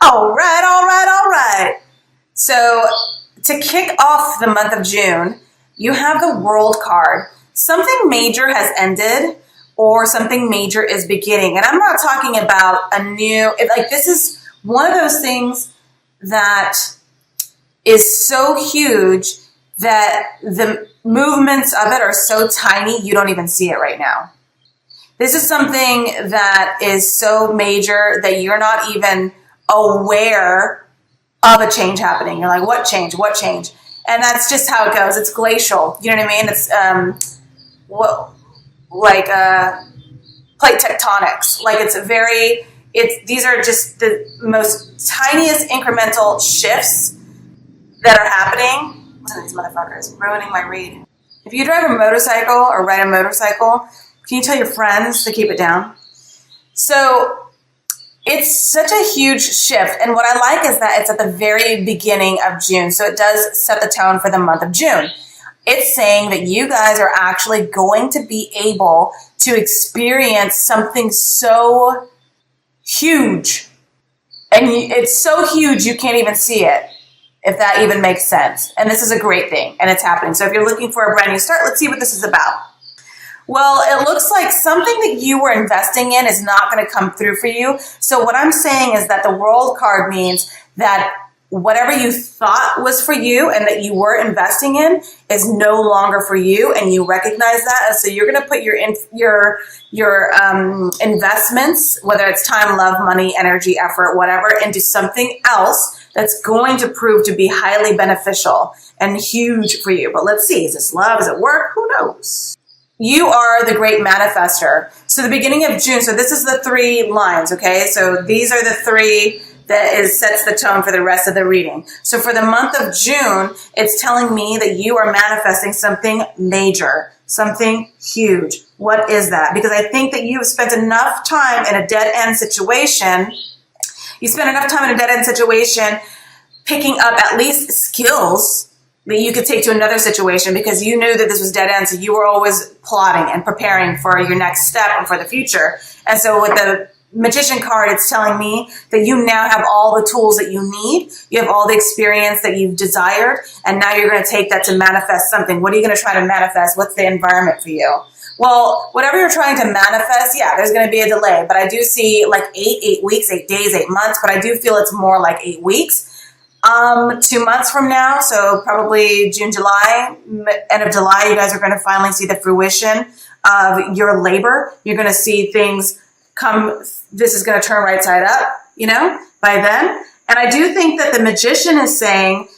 All right, all right, all right. So to kick off the month of June, you have the World card. Something major has ended or something major is beginning. And I'm not talking about a new, like this is one of those things that is so huge that the movements of it are so tiny, you don't even see it right now. This is something that is so major that you're not even aware of a change happening. You're like, what change? What change? And that's just how it goes. It's glacial. You know what I mean? It's plate tectonics. Like these are just the most tiniest incremental shifts that are happening. Listen to these motherfuckers ruining my read. If you drive a motorcycle or ride a motorcycle, can you tell your friends to keep it down? So it's such a huge shift. And what I like is that it's at the very beginning of June. So it does set the tone for the month of June. It's saying that you guys are actually going to be able to experience something so huge. And it's so huge you can't even see it, if that even makes sense. And this is a great thing, and it's happening. So if you're looking for a brand new start, let's see what this is about. Well, it looks like something that you were investing in is not going to come through for you. So what I'm saying is that the World card means that whatever you thought was for you and that you were investing in is no longer for you, and you recognize that. And so you're going to put your investments, whether it's time, love, money, energy, effort, whatever, into something else that's going to prove to be highly beneficial and huge for you. But let's see, is this love? Is it work? Who knows? You are the great manifester. So the beginning of June, so this is the 3 lines, okay? So these are the 3 that sets the tone for the rest of the reading. So for the month of June, it's telling me that you are manifesting something major, something huge. What is that? Because I think that you have spent enough time in a dead-end situation. You spent enough time in a dead-end situation picking up at least skills that you could take to another situation, because you knew that this was dead end. So you were always plotting and preparing for your next step and for the future. And so with the Magician card, it's telling me that you now have all the tools that you need. You have all the experience that you've desired. And now you're going to take that to manifest something. What are you going to try to manifest? What's the environment for you? Well, whatever you're trying to manifest, yeah, there's going to be a delay. But I do see like 8 weeks, 8 days, 8 months. But I do feel it's more like 8 weeks. 2 months from now, so probably June, July, end of July, you guys are going to finally see the fruition of your labor. You're going to see things come. This is going to turn right side up, by then. And I do think that the Magician is saying,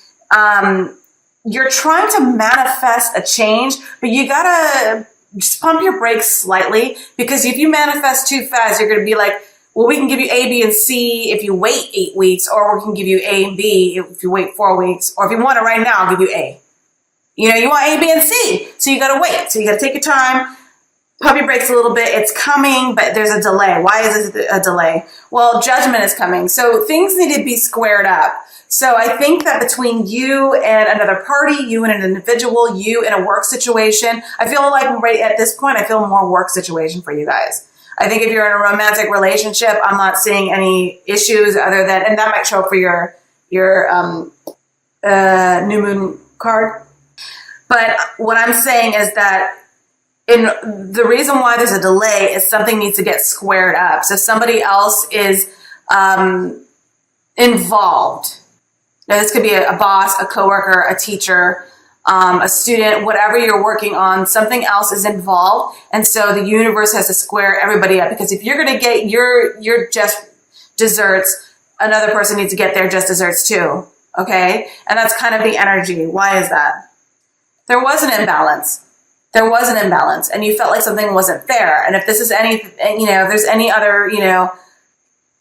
you're trying to manifest a change, but you got to just pump your brakes slightly, because if you manifest too fast, you're going to be like, well, we can give you A, B, and C if you wait 8 weeks, or we can give you A and B if you wait 4 weeks, or if you want it right now, I'll give you A. You want A, B, and C, so you got to wait. So you got to take your time, pump your brakes a little bit. It's coming, but there's a delay. Why is it a delay? Well, judgment is coming, so things need to be squared up. So I think that between you and another party, you and an individual, you in a work situation, I feel like right at this point, I feel more work situation for you guys. I think if you're in a romantic relationship, I'm not seeing any issues other than, and that might show up for your new moon card. But what I'm saying is that the reason why there's a delay is something needs to get squared up. So somebody else is involved. Now, this could be a boss, a coworker, a teacher, a student, whatever you're working on, something else is involved. And so the universe has to square everybody up, because if you're going to get your just desserts, another person needs to get their just desserts too. Okay. And that's kind of the energy. Why is that? There was an imbalance. There was an imbalance, and you felt like something wasn't fair. And if this is any, if there's any other,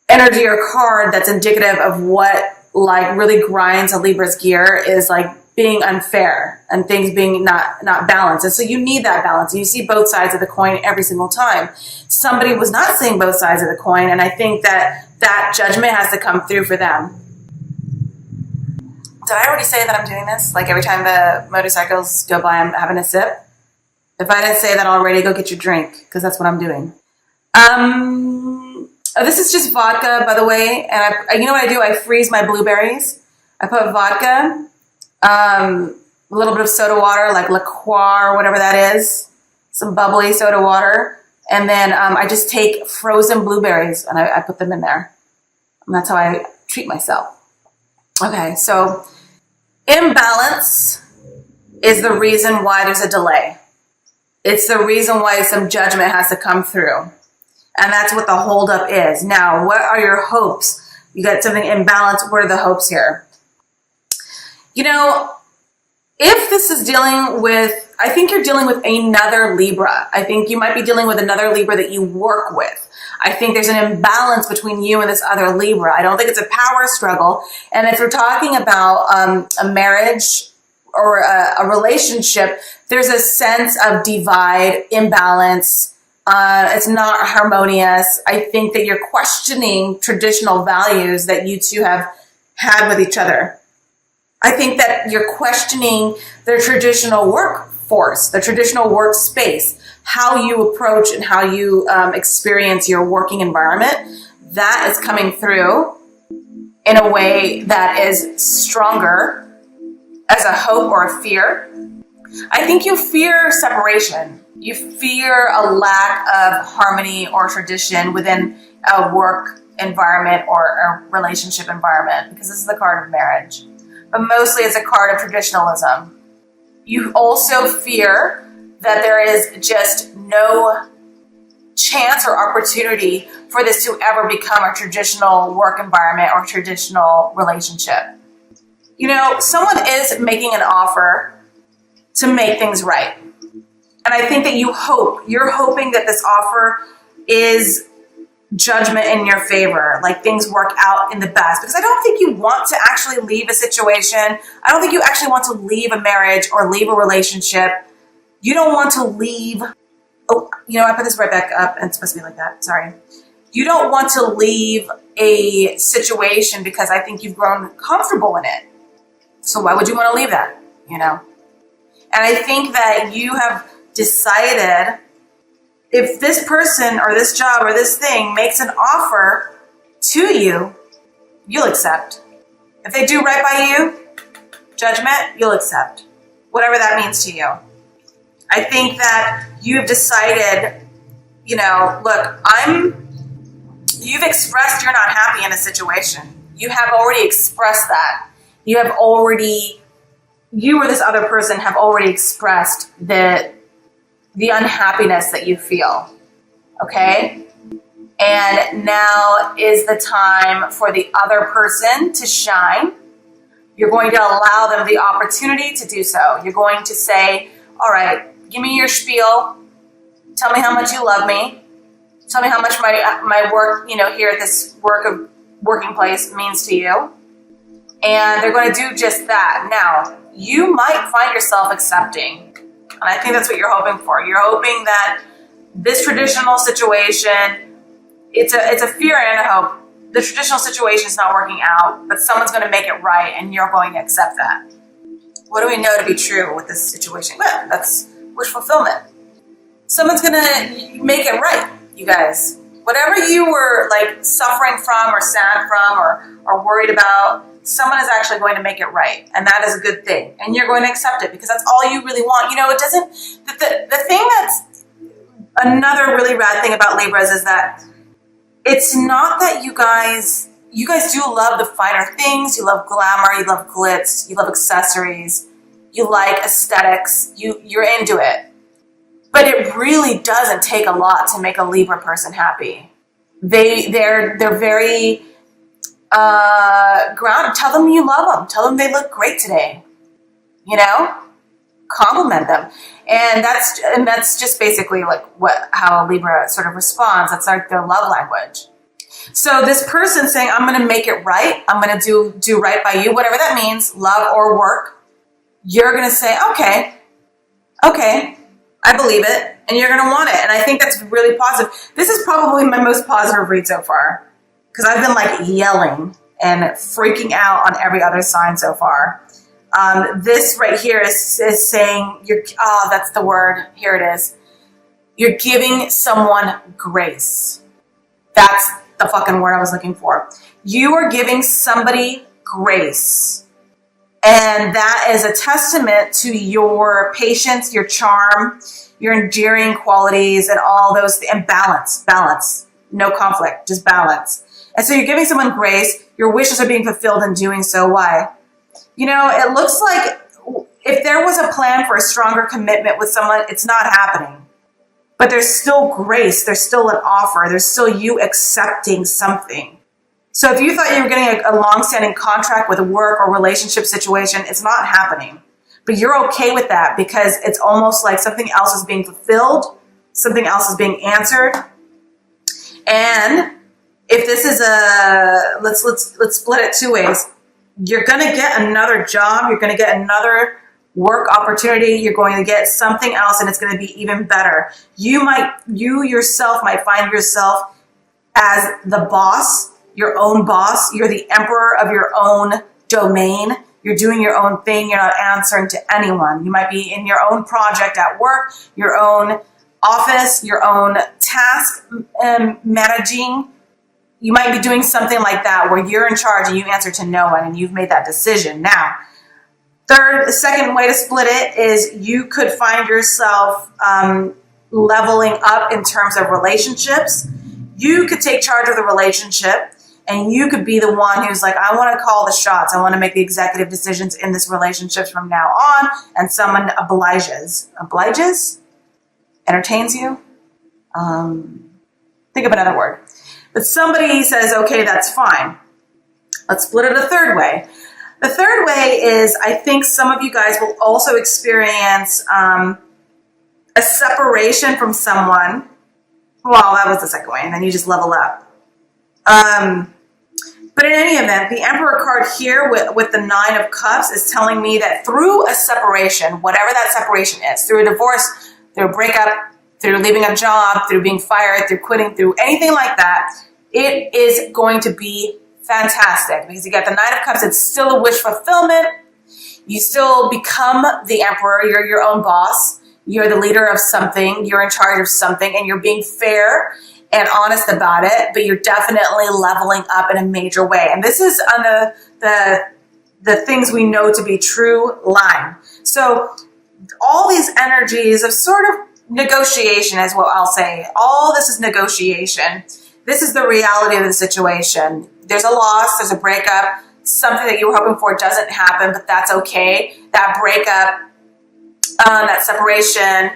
energy or card that's indicative of what like really grinds a Libra's gear, is like being unfair and things being not balanced. And so you need that balance. And you see both sides of the coin every single time. Somebody was not seeing both sides of the coin. And I think that judgment has to come through for them. Did I already say that I'm doing this? Like every time the motorcycles go by, I'm having a sip? If I didn't say that already, go get your drink, because that's what I'm doing. This is just vodka, by the way. And you know what I do? I freeze my blueberries. I put vodka, a little bit of soda water, like liqueur, whatever that is, some bubbly soda water. And then I just take frozen blueberries and I put them in there. And that's how I treat myself. Okay, so imbalance is the reason why there's a delay. It's the reason why some judgment has to come through. And that's what the holdup is. Now, what are your hopes? You got something imbalanced. What are the hopes here? You know, if this is dealing with, I think you're dealing with another Libra. I think you might be dealing with another Libra that you work with. I think there's an imbalance between you and this other Libra. I don't think it's a power struggle. And if you're talking about a marriage or a relationship, there's a sense of divide, imbalance. It's not harmonious. I think that you're questioning traditional values that you two have had with each other. I think that you're questioning the traditional workforce, the traditional workspace, how you approach and how you experience your working environment. That is coming through in a way that is stronger as a hope or a fear. I think you fear separation. You fear a lack of harmony or tradition within a work environment or a relationship environment, because this is the card of marriage. But mostly it's a card of traditionalism. You also fear that there is just no chance or opportunity for this to ever become a traditional work environment or traditional relationship. You know, someone is making an offer to make things right. And I think that you're hoping that this offer is judgment in your favor, like things work out in the best, because I don't think you want to actually leave a situation. I don't think you actually want to leave a marriage or leave a relationship. You don't want to leave. Oh, you know, I put this right back up and it's supposed to be like that. Sorry. You don't want to leave a situation because I think you've grown comfortable in it. So why would you want to leave that? You know? And I think that you have decided, if this person or this job or this thing makes an offer to you, you'll accept. If they do right by you, judgment, you'll accept. Whatever that means to you. I think that you've decided, you know, look, you've expressed you're not happy in a situation. You have already expressed that. You or this other person have already expressed the unhappiness that you feel, okay? And now is the time for the other person to shine. You're going to allow them the opportunity to do so. You're going to say, all right, give me your spiel. Tell me how much you love me. Tell me how much my work, you know, here at this working place means to you. And they're going to do just that. Now, you might find yourself accepting. And I think that's what you're hoping for. You're hoping that this traditional situation, it's a fear and a hope. The traditional situation is not working out, but someone's going to make it right, and you're going to accept that. What do we know to be true with this situation? Well, that's wish fulfillment. Someone's going to make it right, you guys. Whatever you were like suffering from or sad from or worried about, someone is actually going to make it right. And that is a good thing. And you're going to accept it because that's all you really want. You know, it doesn't, the thing that's another really bad thing about Libras is that it's not that you guys do love the finer things. You love glamour, you love glitz, you love accessories, you like aesthetics, you're into it. But it really doesn't take a lot to make a Libra person happy. They're very grounded. Tell them you love them. Tell them they look great today. You know, compliment them, and that's just basically like how a Libra sort of responds. That's like their love language. So this person saying, "I'm going to make it right. I'm going to do right by you," whatever that means, love or work. You're going to say, "Okay, I believe it," and you're going to want it. And I think that's really positive. This is probably my most positive read so far. Because I've been like yelling and freaking out on every other sign so far. This right here is saying, that's the word. Here it is. You're giving someone grace. That's the fucking word I was looking for. You are giving somebody grace. And that is a testament to your patience, your charm, your endearing qualities, and all those, and balance, no conflict, just balance. And so you're giving someone grace. Your wishes are being fulfilled in doing so. Why? You know, it looks like if there was a plan for a stronger commitment with someone, it's not happening. But there's still grace. There's still an offer. There's still you accepting something. So if you thought you were getting a long-standing contract with a work or relationship situation, it's not happening. But you're okay with that because it's almost like something else is being fulfilled, something else is being answered. And if this is let's split it two ways. You're going to get another job. You're going to get another work opportunity. You're going to get something else, and it's going to be even better. You yourself might find yourself as the boss, your own boss. You're the emperor of your own domain. You're doing your own thing. You're not answering to anyone. You might be in your own project at work, your own office, your own task managing. You might be doing something like that where you're in charge and you answer to no one and you've made that decision. Now, the second way to split it is you could find yourself leveling up in terms of relationships. You could take charge of the relationship and you could be the one who's like, I want to call the shots. I want to make the executive decisions in this relationship from now on. And someone obliges, entertains you. Think of another word. But somebody says, okay, that's fine. Let's split it a third way. The third way is I think some of you guys will also experience a separation from someone. Well, that was the second way, and then you just level up. But in any event, the Emperor card here with the Nine of Cups is telling me that through a separation, whatever that separation is, through a divorce, through a breakup, through leaving a job, through being fired, through quitting, through anything like that, it is going to be fantastic because you got the Nine of Cups. It's still a wish fulfillment. You still become the emperor. You're your own boss. You're the leader of something. You're in charge of something, and you're being fair and honest about it, but you're definitely leveling up in a major way. And this is on the things we know to be true line. So all these energies of sort of negotiation is what I'll say. All this is negotiation. This is the reality of the situation. There's a loss, there's a breakup, something that you were hoping for doesn't happen, but that's okay. That breakup, that separation,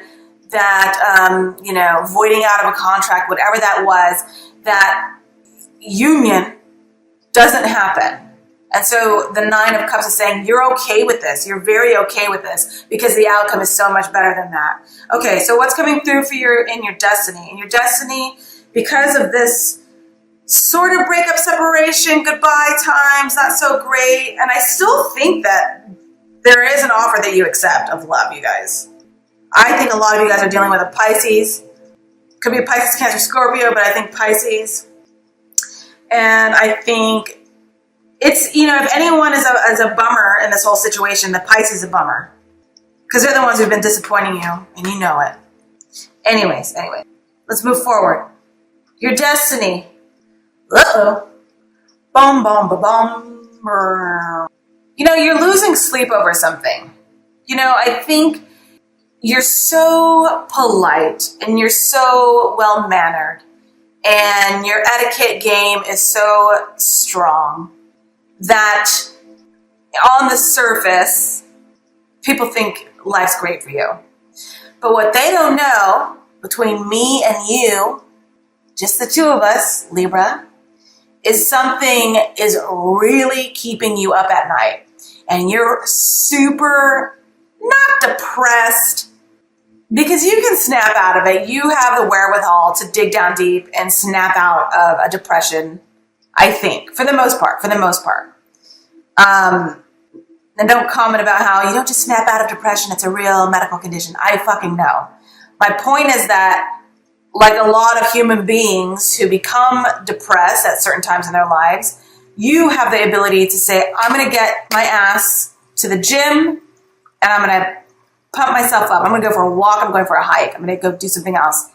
that, voiding out of a contract, whatever that was, that union doesn't happen. And so the Nine of Cups is saying, you're okay with this. You're very okay with this because the outcome is so much better than that. Okay, so what's coming through for in your destiny? In your destiny, because of this sort of breakup, separation, goodbye times, not so great. And I still think that there is an offer that you accept of love, you guys. I think a lot of you guys are dealing with a Pisces. Could be a Pisces, Cancer, Scorpio, but I think Pisces. And I think it's, if anyone is a bummer in this whole situation, the Pisces is a bummer. Because they're the ones who've been disappointing you, and you know it. Anyways, let's move forward. Your destiny. Uh-oh. Boom, boom, boom, boom. You're losing sleep over something. I think you're so polite and you're so well-mannered and your etiquette game is so strong that on the surface, people think life's great for you. But what they don't know, between me and you, just the two of us, Libra, is something is really keeping you up at night. And you're super not depressed because you can snap out of it. You have the wherewithal to dig down deep and snap out of a depression, I think, for the most part. And don't comment about how you don't just snap out of depression. It's a real medical condition. I fucking know. My point is that like a lot of human beings who become depressed at certain times in their lives, you have the ability to say, I'm going to get my ass to the gym and I'm going to pump myself up. I'm going to go for a walk. I'm going for a hike. I'm going to go do something else.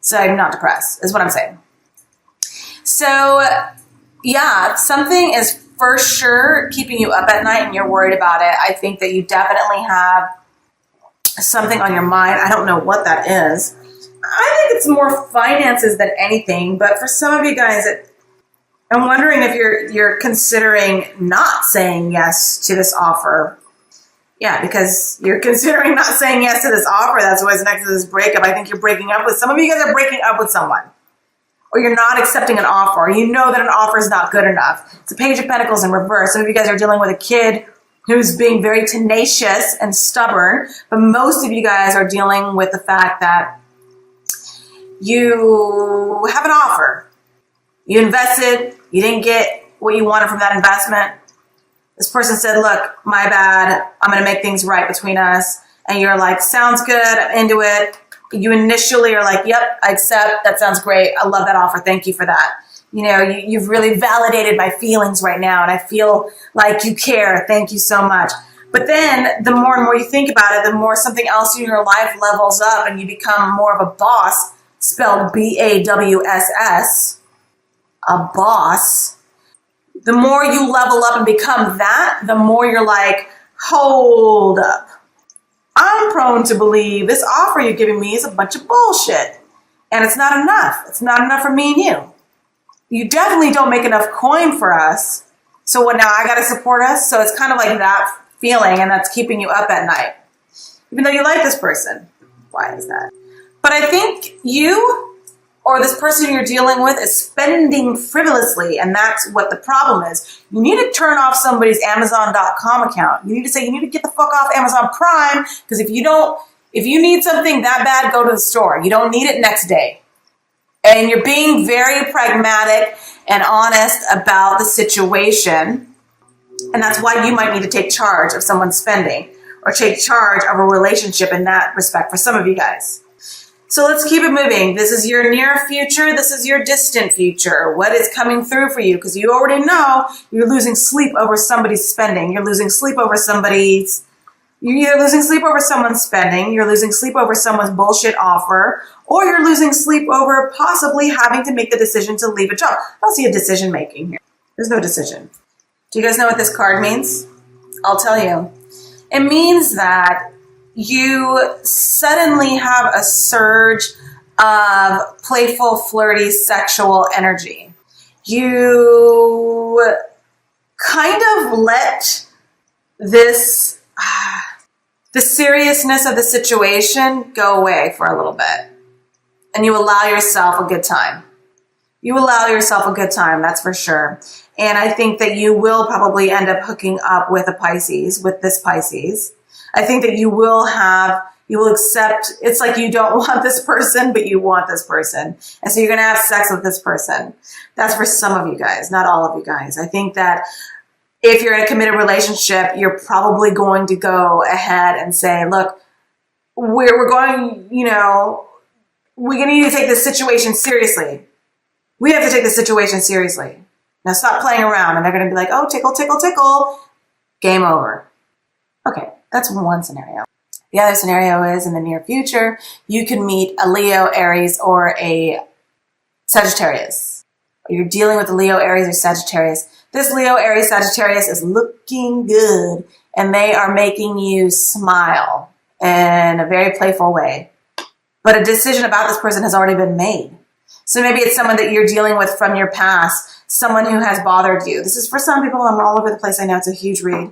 So I'm not depressed, is what I'm saying. So yeah, something is for sure keeping you up at night and you're worried about it. I think that you definitely have something on your mind. I don't know what that is. I think it's more finances than anything, but for some of you guys, I'm wondering if you're considering not saying yes to this offer. Yeah, because you're considering not saying yes to this offer. That's what's next to this breakup. I think you're breaking up with, some of you guys are breaking up with someone. Or you're not accepting an offer. Or you know that an offer is not good enough. It's a Page of Pentacles in reverse. Some of you guys are dealing with a kid who's being very tenacious and stubborn. But most of you guys are dealing with the fact that you have an offer. You invested. You didn't get what you wanted from that investment. This person said, look, my bad. I'm going to make things right between us. And you're like, sounds good. I'm into it. You initially are like, yep, I accept. That sounds great. I love that offer. Thank you for that. You know, you've really validated my feelings right now. And I feel like you care. Thank you so much. But then the more and more you think about it, the more something else in your life levels up and you become more of a boss, spelled BAWSS, a boss. The more you level up and become that, the more you're like, hold up. I'm prone to believe this offer you're giving me is a bunch of bullshit. And it's not enough. It's not enough for me and you. You definitely don't make enough coin for us. So what now? I got to support us? So it's kind of like that feeling, and that's keeping you up at night. Even though you like this person. Why is that? But I think you or this person you're dealing with is spending frivolously, and that's what the problem is. You need to turn off somebody's Amazon.com account. You need to say, you need to get the fuck off Amazon Prime, because if you need something that bad, go to the store. You don't need it next day. And you're being very pragmatic and honest about the situation, and that's why you might need to take charge of someone's spending or take charge of a relationship in that respect for some of you guys. So let's keep it moving. This is your near future. This is your distant future. What is coming through for you? Because you already know you're losing sleep over somebody's spending. You're either losing sleep over someone's spending, you're losing sleep over someone's bullshit offer, or you're losing sleep over possibly having to make the decision to leave a job. I don't see a decision making here. There's no decision. Do you guys know what this card means? I'll tell you. It means that you suddenly have a surge of playful, flirty, sexual energy. You kind of let the seriousness of the situation go away for a little bit. And you allow yourself a good time. You allow yourself a good time, that's for sure. And I think that you will probably end up hooking up with this Pisces. I think that you will accept, it's like you don't want this person, but you want this person. And so you're going to have sex with this person. That's for some of you guys, not all of you guys. I think that if you're in a committed relationship, you're probably going to go ahead and say, look, we're going, we're going to need to take this situation seriously. We have to take this situation seriously. Now stop playing around. And they're going to be like, oh, tickle, tickle, tickle. Game over. Okay, that's one scenario. The other scenario is in the near future, you can meet a Leo, Aries, or a Sagittarius. You're dealing with a Leo, Aries, or Sagittarius. This Leo, Aries, Sagittarius is looking good, and they are making you smile in a very playful way. But a decision about this person has already been made. So maybe it's someone that you're dealing with from your past, someone who has bothered you. This is for some people. I'm all over the place. I know it's a huge read.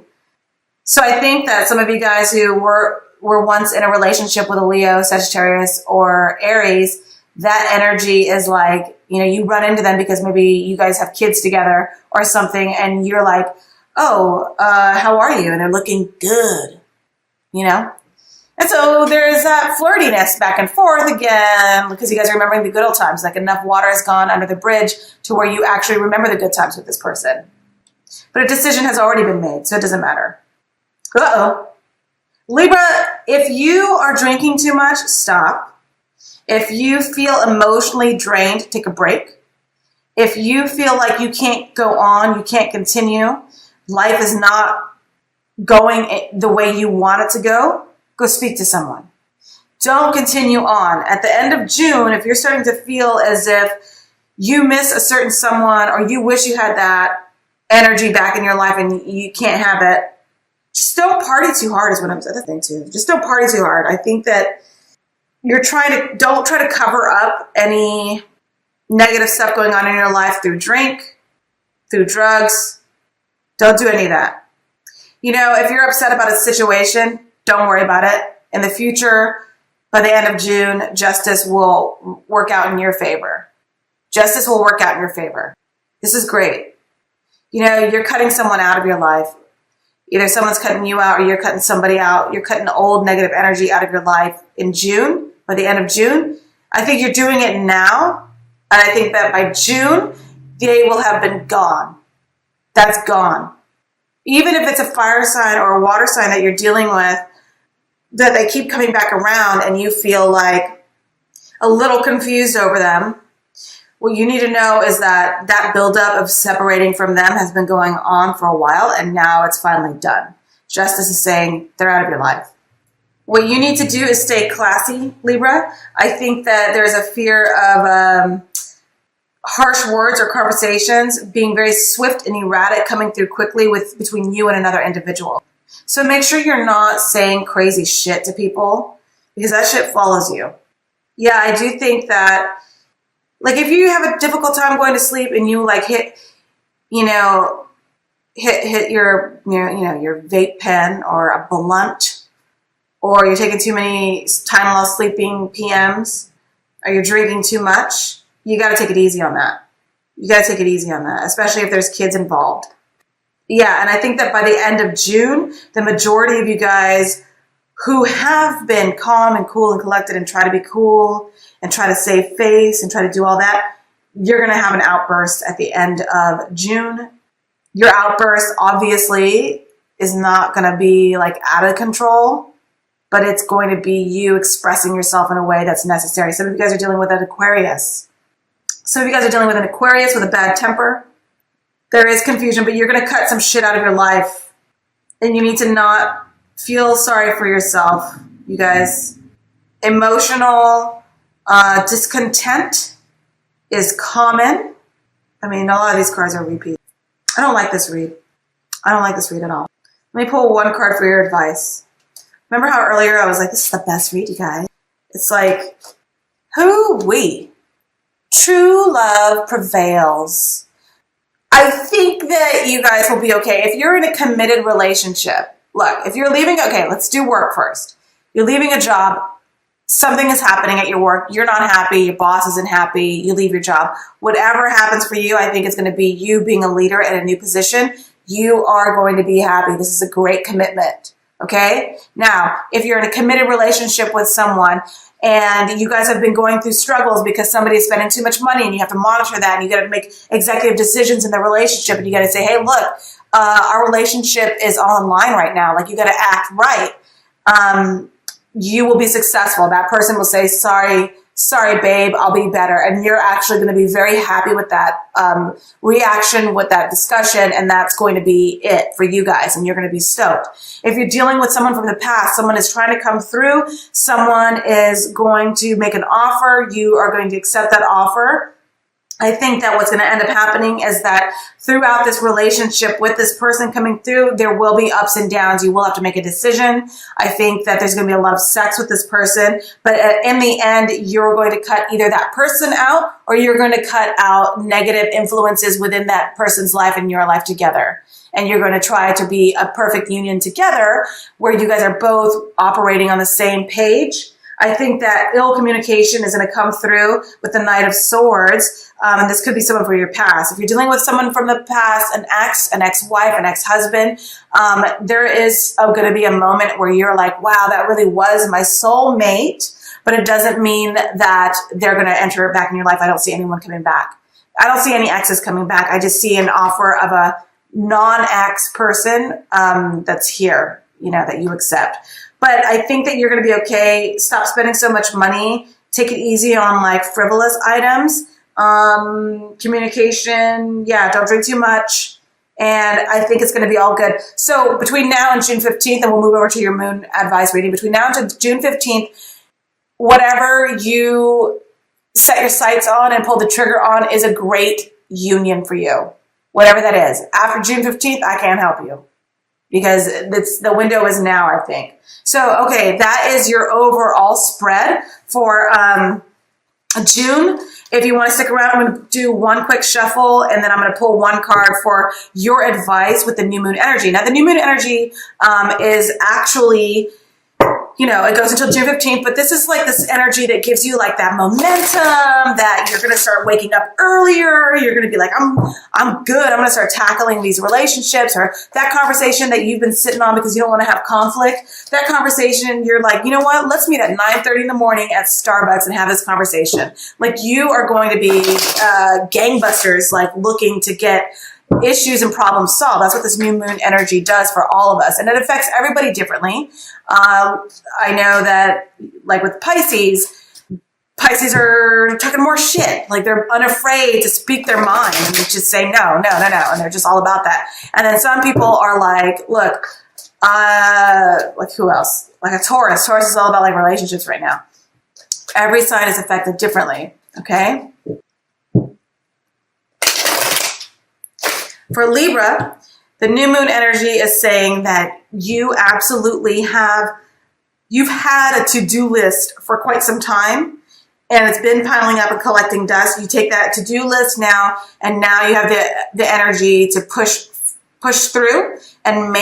So I think that some of you guys who were once in a relationship with a Leo, Sagittarius, or Aries, that energy is like, you run into them because maybe you guys have kids together or something, and you're like, oh, how are you? And they're looking good, And so there's that flirtiness back and forth again, because you guys are remembering the good old times. Like enough water has gone under the bridge to where you actually remember the good times with this person. But a decision has already been made, so it doesn't matter. Uh-oh. Libra, if you are drinking too much, stop. If you feel emotionally drained, take a break. If you feel like you can't go on, you can't continue, life is not going the way you want it to go speak to someone. Don't continue on. At the end of June, if you're starting to feel as if you miss a certain someone, or you wish you had that energy back in your life and you can't have it, just don't party too hard is what I'm saying. That's the thing too. Just don't party too hard. I think that don't try to cover up any negative stuff going on in your life through drink, through drugs. Don't do any of that. If you're upset about a situation, don't worry about it. In the future, by the end of June, justice will work out in your favor. Justice will work out in your favor. This is great. You're cutting someone out of your life. Either someone's cutting you out or you're cutting somebody out. You're cutting old negative energy out of your life in June, by the end of June. I think you're doing it now. And I think that by June, they will have been gone. That's gone. Even if it's a fire sign or a water sign that you're dealing with, that they keep coming back around and you feel like a little confused over them, what you need to know is that buildup of separating from them has been going on for a while, and now it's finally done. Justice is saying they're out of your life. What you need to do is stay classy, Libra. I think that there's a fear of harsh words or conversations being very swift and erratic, coming through quickly between you and another individual. So make sure you're not saying crazy shit to people, because that shit follows you. Yeah, I do think that, like, if you have a difficult time going to sleep and you hit your vape pen or a blunt, or you're taking too many Tylenol sleeping PMs, or you're drinking too much, you got to take it easy on that. You got to take it easy on that, especially if there's kids involved. Yeah, and I think that by the end of June, the majority of you guys who have been calm and cool and collected and try to be cool and try to save face and try to do all that, you're going to have an outburst at the end of June. Your outburst obviously is not going to be out of control, but it's going to be you expressing yourself in a way that's necessary. Some of you guys are dealing with an Aquarius. Some of you guys are dealing with an Aquarius with a bad temper. There is confusion, but you're going to cut some shit out of your life. And you need to not feel sorry for yourself, you guys. Emotional discontent is common. I mean, a lot of these cards are repeat. I don't like this read. I don't like this read at all. Let me pull one card for your advice. Remember how earlier I was like, this is the best read, you guys. It's like, hoo-wee. True love prevails. I think that you guys will be okay. If you're in a committed relationship, look, if you're leaving, okay, let's do work first. You're leaving a job. Something is happening at your work. You're not happy. Your boss isn't happy. You leave your job. Whatever happens for you, I think it's going to be you being a leader in a new position. You are going to be happy. This is a great commitment. Okay? Now, if you're in a committed relationship with someone and you guys have been going through struggles because somebody is spending too much money and you have to monitor that and you got to make executive decisions in the relationship and you got to say, hey, look, our relationship is all in line right now. Like, you got to act right. You will be successful. That person will say, sorry, babe, I'll be better. And you're actually going to be very happy with that reaction, with that discussion. And that's going to be it for you guys. And you're going to be stoked. If you're dealing with someone from the past, someone is trying to come through, someone is going to make an offer, you are going to accept that offer. I think that what's going to end up happening is that throughout this relationship with this person coming through, there will be ups and downs. You will have to make a decision. I think that there's going to be a lot of sex with this person, but in the end, you're going to cut either that person out or you're going to cut out negative influences within that person's life and your life together. And you're going to try to be a perfect union together where you guys are both operating on the same page. I think that ill communication is going to come through with the Knight of Swords. And this could be someone from your past. If you're dealing with someone from the past, an ex, an ex-wife, an ex-husband, there is going to be a moment where you're like, wow, that really was my soulmate. But it doesn't mean that they're going to enter back in your life. I don't see anyone coming back. I don't see any exes coming back. I just see an offer of a non-ex person that's here, that you accept. But I think that you're going to be okay. Stop spending so much money. Take it easy on frivolous items. Communication. Yeah, don't drink too much. And I think it's going to be all good. So between now and June 15th, and we'll move over to your moon advice reading. Between now and June 15th, whatever you set your sights on and pull the trigger on is a great union for you. Whatever that is. After June 15th, I can't help you because the window is now, I think. So, okay, that is your overall spread for June. If you want to stick around, I'm going to do one quick shuffle, and then I'm going to pull one card for your advice with the new moon energy. Now, the new moon energy is actually, you know, it goes until June 15th, but this is like this energy that gives you like that momentum that you're going to start waking up earlier. You're going to be like, I'm good. I'm going to start tackling these relationships, or that conversation that you've been sitting on because you don't want to have conflict. That conversation, you're like, you know what? Let's meet at 9:30 in the morning at Starbucks and have this conversation. Like, you are going to be gangbusters, like looking to get issues and problems solved. That's what this new moon energy does for all of us. And it affects everybody differently. I know that, like with Pisces are talking more shit. Like, they're unafraid to speak their mind and just say no. And they're just all about that. And then some people are like, look, like who else? Like a Taurus. Taurus is all about like relationships right now. Every sign is affected differently. Okay. For Libra, the new moon energy is saying that you absolutely you've had a to-do list for quite some time, and it's been piling up and collecting dust. You take that to-do list now, and now you have the energy to push through and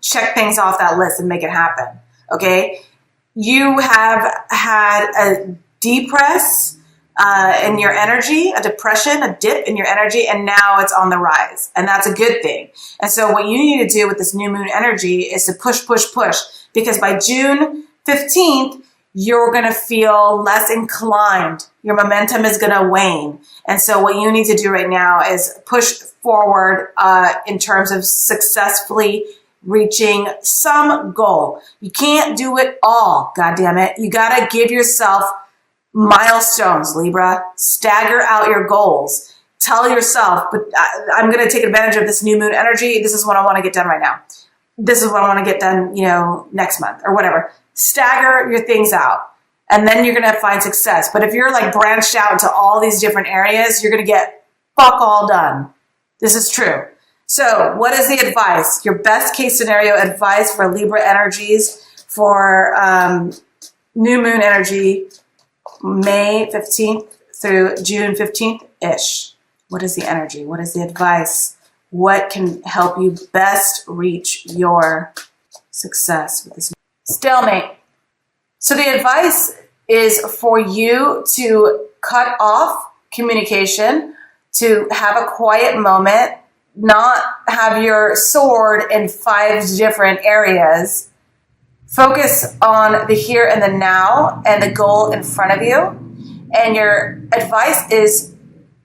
check things off that list and make it happen. Okay? You have had a depress in your energy, a depression, a dip in your energy, and now it's on the rise. And that's a good thing. And so what you need to do with this new moon energy is to push, because by June 15th, you're going to feel less inclined. Your momentum is going to wane. And so what you need to do right now is push forward in terms of successfully reaching some goal. You can't do it all, goddammit. You got to give yourself milestones, Libra. Stagger out your goals. Tell yourself, but I'm going to take advantage of this new moon energy. This is what I want to get done right now. This is what I want to get done, you know, next month or whatever. Stagger your things out, and then you're going to find success. But if you're like branched out into all these different areas, you're going to get fuck all done. This is true. So what is the advice? Your best case scenario advice for Libra energies for new moon energy, May 15th through June 15th-ish. What is the energy? What is the advice? What can help you best reach your success with this stalemate? So the advice is for you to cut off communication, to have a quiet moment, not have your sword in 5 different areas. Focus on the here and the now and the goal in front of you. And your advice is,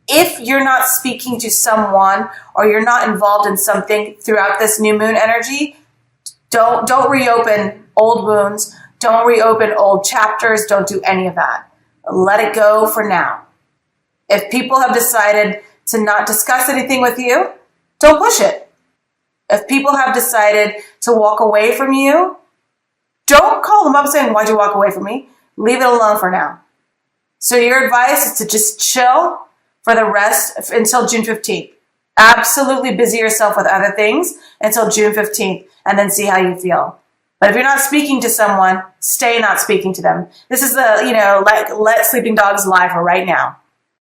if you're not speaking to someone or you're not involved in something throughout this new moon energy, don't reopen old wounds. Don't reopen old chapters. Don't do any of that. Let it go for now. If people have decided to not discuss anything with you, don't push it. If people have decided to walk away from you, don't call them up saying, why'd you walk away from me? Leave it alone for now. So your advice is to just chill for the rest until June 15th. Absolutely busy yourself with other things until June 15th, and then see how you feel. But if you're not speaking to someone, stay not speaking to them. This is the, let sleeping dogs lie for right now.